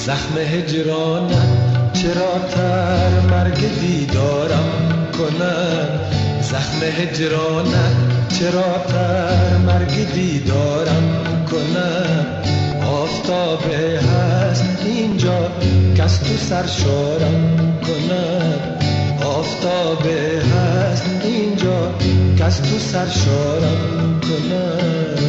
زخم هجرانت چرا تر مرگ دیدارم کند؟ زخم هجرانت چرا تر مرگ دیدارم کند؟ آفتابه هست اینجا کس تو سرشارم کند؟ آفتابه هست اینجا کس تو سرشارم کند؟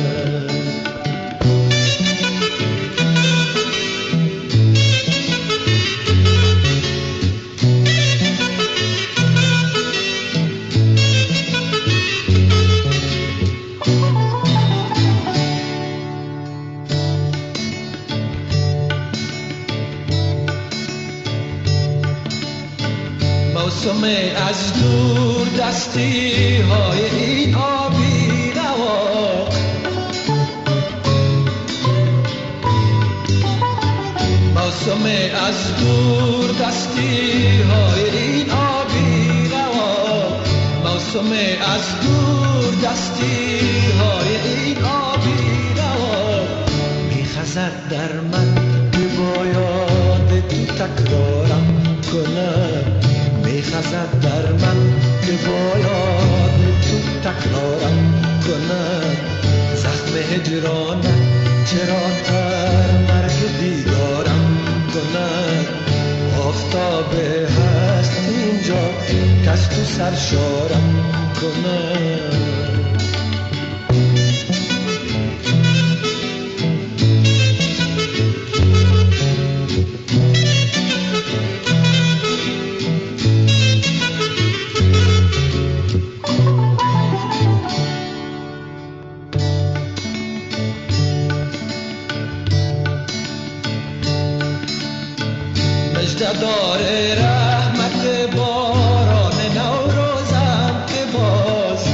موسم از دور دستی های این آبی رواق، موسم از دور دستی های این آبی رواق، موسم از دور دستی های این آبی رواق میخزد در من که باید تو تکرارم کند، میخزد در من که باید تو تکرارم کند؟ زخم هجرانت چرا تر مرگ دیدارم کند؟ آفتابه هست اینجا کس تو سرشارم کند؟ مجددار رحمت باران نوروزم که باز،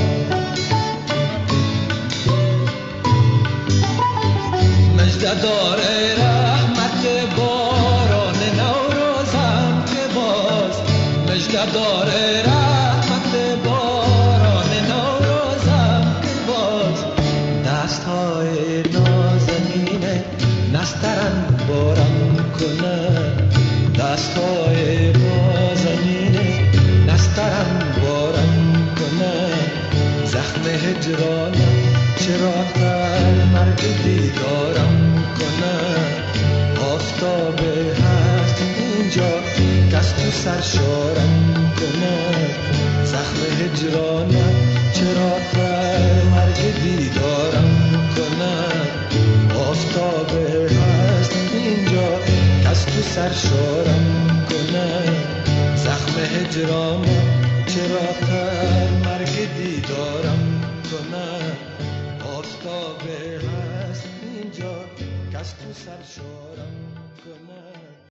مجددار رحمت باران نوروزم که باز، مجددار رحمت باران نوروزم که باز دستهای نازنین نسترن بارم کند، دستای نازنین نسترن بارم کند؟ زخم هجرانت چرا تر مرگ دیدارم کند؟ آفتابه هست اینجا کس تو سرشارم کند؟ زخم هجرانت چرا تر مرگ دیدارم کند؟ آفتابه هست اینجا کس تو سرشارم کند؟ زخم هجرانت چرا تر مرگ دیدارم کند؟ آفتابه هست اینجا کس تو سرشارم کند؟